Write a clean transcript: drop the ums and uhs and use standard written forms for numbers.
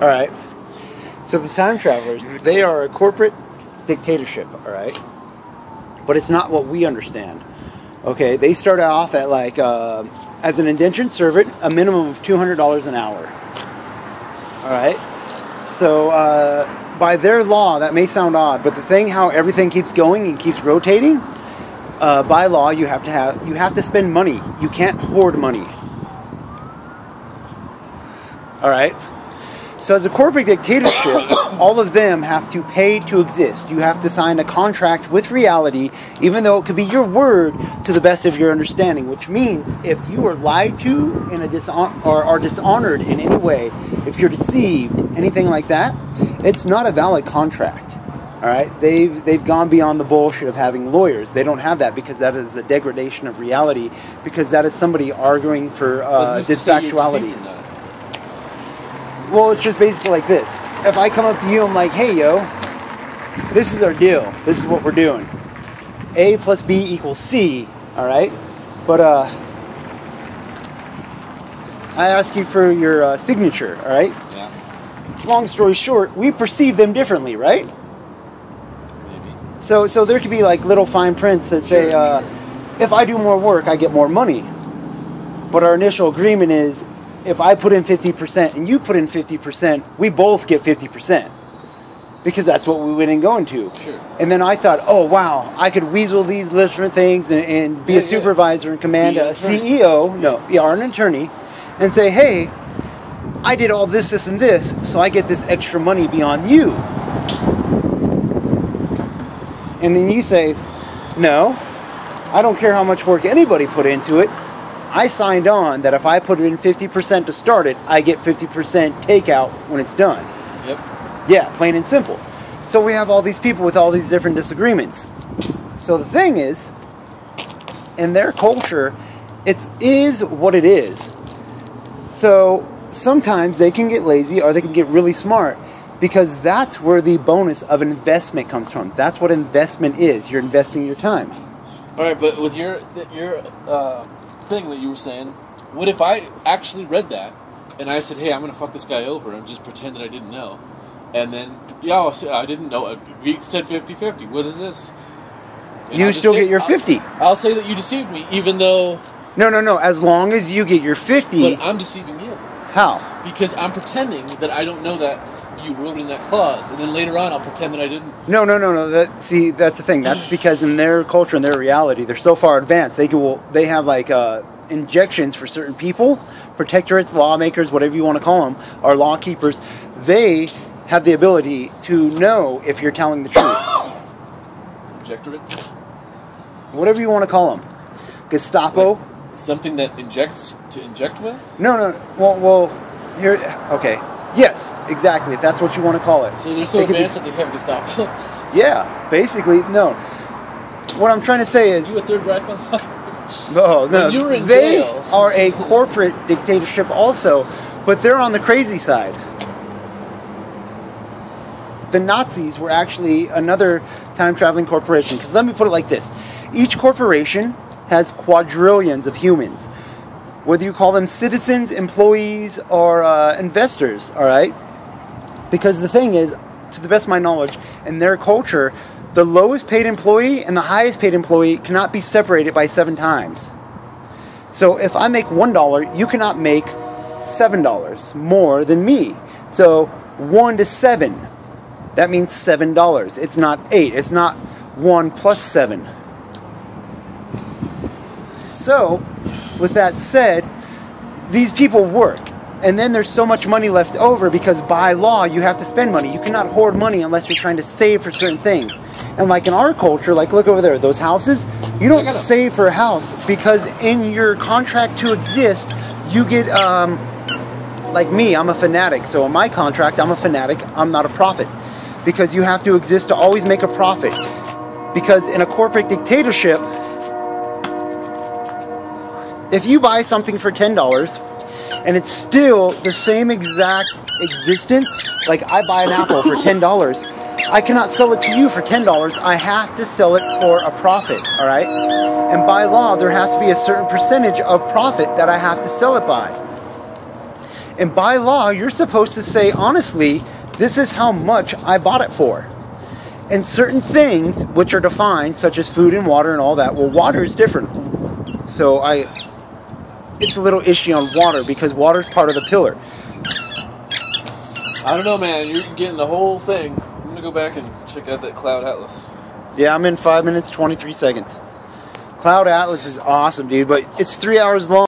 All right. So the time travelers, they are a corporate dictatorship, all right? But it's not what we understand. Okay, they start off at like, as an indentured servant, a minimum of $200 an hour. All right? So by their law, that may sound odd, but the thing how everything keeps going and keeps rotating, by law, you have to spend money. You can't hoard money. All right? So as a corporate dictatorship, all of them have to pay to exist. You have to sign a contract with reality, even though it could be your word to the best of your understanding, which means if you are lied to in or are dishonored in any way, if you're deceived, anything like that, it's not a valid contract. All right? They've gone beyond the bullshit of having lawyers. They don't have that because that is the degradation of reality, because that is somebody arguing for disfactuality. Well, it's just basically like this. If I come up to you, I'm like, hey, yo, this is our deal. This is what we're doing. A plus B equals C, all right? But I ask you for your signature, all right? Yeah. Long story short, we perceive them differently, right? Maybe. So there could be like little fine prints that say, if I do more work, I get more money. But our initial agreement is, if I put in 50% and you put in 50%, we both get 50%. Because that's what we went in going to. Sure. And then I thought, oh, wow, I could weasel these different things and be a supervisor and command a CEO, or an attorney, and say, hey, I did all this, this, and this, so I get this extra money beyond you. And then you say, no, I don't care how much work anybody put into it. I signed on that if I put in 50% to start it, I get 50% takeout when it's done. Yep. Yeah, plain and simple. So we have all these people with all these different disagreements. So the thing is, in their culture, it is what it is. So sometimes they can get lazy or they can get really smart, because that's where the bonus of investment comes from. That's what investment is. You're investing your time. All right, but with your thing that you were saying, what if I actually read that and I said, hey, I'm going to fuck this guy over and just pretend that I didn't know, and then I'll say I didn't know, we said 50-50, what is this? And you still get your 50. I'll say that you deceived me, even though no, as long as you get your 50. But I'm deceiving you. How? Because I'm pretending that I don't know that you wrote in that clause, and then later on I'll pretend that I didn't. No. That's the thing. That's because in their culture and their reality, they're so far advanced. They have like injections for certain people, protectorates, lawmakers, whatever you want to call them, or law keepers. They have the ability to know if you're telling the truth. Injectorate? Whatever you want to call them. Gestapo. Like something that injects to inject with? No. Well, here. Okay. Yes, exactly. If that's what you want to call it. So they're so advanced that they have Gestapo. Yeah, basically, no. What I'm trying to say is, You a Third Reich motherfucker? No. You were in They jail. are a corporate dictatorship also, but they're on the crazy side. The Nazis were actually another time-traveling corporation. Because let me put it like this. Each corporation has quadrillions of humans. Whether you call them citizens, employees, or investors, all right? Because the thing is, to the best of my knowledge, in their culture, the lowest paid employee and the highest paid employee cannot be separated by 7 times. So if I make $1, you cannot make $7 more than me. So 1 to 7, that means $7. It's not 8. It's not 1 plus 7. So, with that said, these people work. And then there's so much money left over because by law you have to spend money. You cannot hoard money unless you're trying to save for certain things. And like in our culture, like look over there, those houses, you don't save for a house because in your contract to exist, you get, like me, I'm a fanatic. So in my contract, I'm a fanatic, I'm not a prophet. Because you have to exist to always make a profit. Because in a corporate dictatorship, if you buy something for $10 and it's still the same exact existence, like I buy an apple for $10, I cannot sell it to you for $10. I have to sell it for a profit, all right? And by law, there has to be a certain percentage of profit that I have to sell it by. And by law, you're supposed to say, honestly, this is how much I bought it for. And certain things, which are defined, such as food and water and all that, well, water is different. So it's a little issue on water, because water is part of the pillar. I don't know, man. You're getting the whole thing. I'm going to go back and check out that Cloud Atlas. Yeah, I'm in 5 minutes, 23 seconds. Cloud Atlas is awesome, dude, but it's 3 hours long.